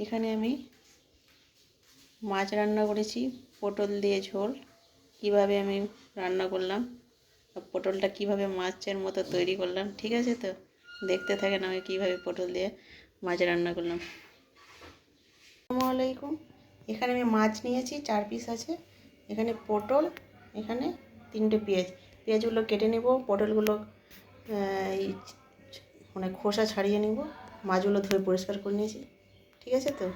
এখানে আমি মাছ রান্না করেছি, পটল দিয়ে ঝোল। কিভাবে আমি রান্না করলাম, পটলটা কিভাবে মাছের মতো তৈরি করলাম, ঠিক আছে? তো দেখতে থাকেন আমি কিভাবে পটল দিয়ে মাছ রান্না করলাম। আসসালামু আলাইকুম। এখানে আমি মাছ নিয়েছি, 4 পিস আছে। এখানে পটল, এখানে 3টে পেঁয়াজগুলো কেটে নেব। পটলগুলো মানে খোসা ছাড়িয়ে নেব। মাছগুলো ধুয়ে পরিষ্কার করে নিয়েছি, ঠিক আছে? তো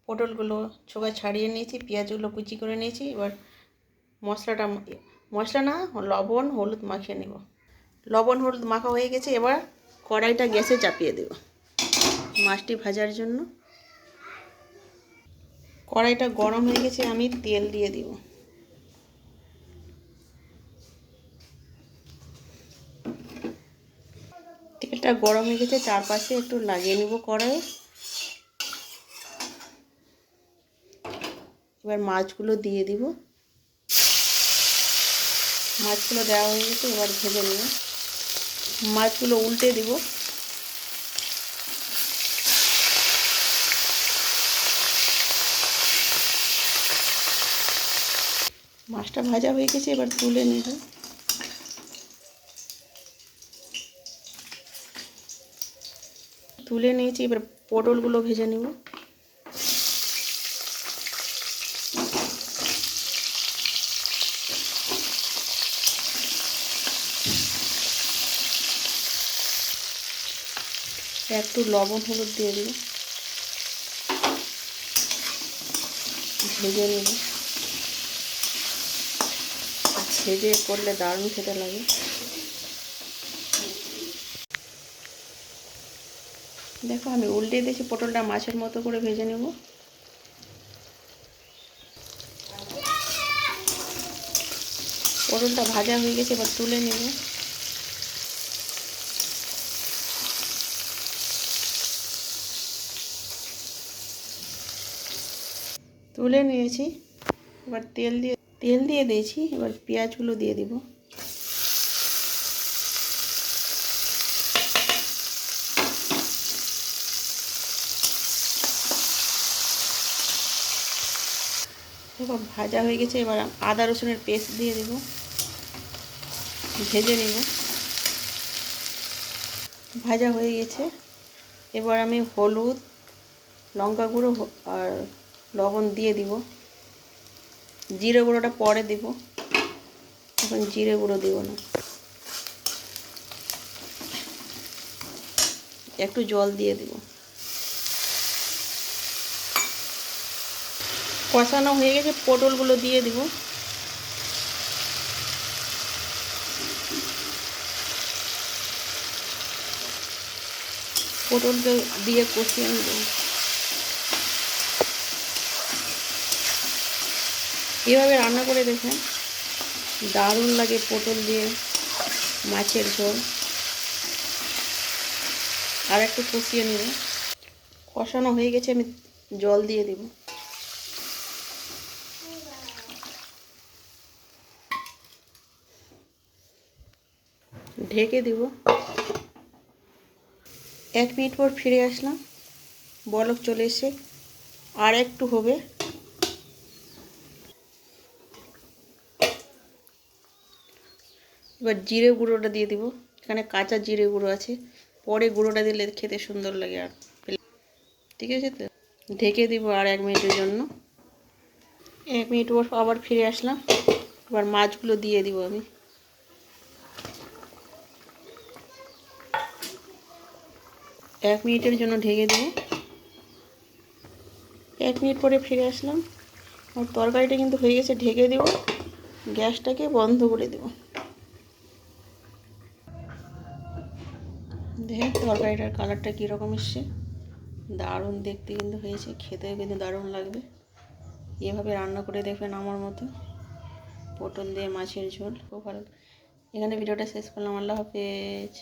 পটলগুলো ছোকা ছাড়িয়ে নিয়েছি, পেঁয়াজগুলো কুচি করে নিয়েছি। এবার মশলা না, লবণ হলুদ মাখিয়ে নেব। লবণ হলুদ মাখা হয়ে গেছে। এবার কড়াইটা গ্যাসে চাপিয়ে দেব মাছটি ভাজার জন্য। কড়াইটা গরম হয়ে গেছে, আমি তেল দিয়ে দিব। তেলটা গরম হয়ে গেছে, চারপাশে একটু লাগিয়ে নেব কড়াইয়ে। এবার মাছগুলো দিয়ে দিব। মাছগুলো দেওয়া হয়ে গেছে, এবার ভেজে নেব। মাছগুলো উল্টে দিব। মাছটা ভাজা হয়ে গেছে, এবার তুলে নেব। তুলে নিয়েছি, এবার পটলগুলো ভেজে নেব। একটু লবণ হলুদ দিয়ে দিব, ভেজে নেব। ভেজে করলে দারুণ খেতে লাগে। দেখো আমি উল্টে দিয়েছি, পটলটা মাছের মতো করে ভেজে নেব। পটলটা ভাজা হয়ে গেছে, এবার তুলে নেব। তুলে নিয়েছি, এবার তেল দিয়ে দিয়েছি। এবার পেঁয়াজগুলো দিয়ে দিব। এবার ভাজা হয়ে গেছে, এবার আদা রসুনের পেস্ট দিয়ে দেব, ভেজে নেব। ভাজা হয়ে গেছে, এবার আমি হলুদ, লঙ্কা গুঁড়ো আর লবণ দিয়ে দিব। জিরে গুঁড়োটা পরে দেব, এখন জিরে গুঁড়ো দেব না। একটু জল দিয়ে দেব। কষানো হয়ে গেছে, পটলগুলো দিয়ে দিব। পটলকে দিয়ে কষিয়ে নেব। এভাবে রান্না করে দেখেন, দারুণ লাগে পটল দিয়ে মাছের ঝোল। আর একটু কষিয়ে নেব। কষানো হয়ে গেছে, আমি জল দিয়ে দেব। ঢেকে দেব। 1 মিনিট পর ফিরে আসলাম, বলক চলে এসে আর একটু হবে। এবার জিরে গুঁড়োটা দিয়ে দিব। এখানে কাঁচা জিরে গুঁড়ো আছে, পরে গুঁড়োটা দিলে খেতে সুন্দর লাগে। আর ঠিক আছে, তো ঢেকে দিব আর 1 মিনিটের জন্য। 1 মিনিট পর আবার ফিরে আসলাম। এবার মাছগুলো দিয়ে দিব আমি। এক মিনিটের জন্য ঢেকে দেব। 1 মিনিট পরে ফিরে আসলাম। আর তরকারিটা কিন্তু হয়ে গেছে, ঢেকে দেব। গ্যাসটাকে বন্ধ করে দেব। দেখেন তরকারিটার কালারটা কীরকম এসছে, দারুণ দেখতে কিন্তু হয়েছে, খেতেও কিন্তু দারুণ লাগবে। এভাবে রান্না করে দেখবেন আমার মতো, পটল দিয়ে মাছের ঝোল খুব ভালো। এখানে ভিডিওটা শেষ করলাম। আল্লাহ হাফেজ।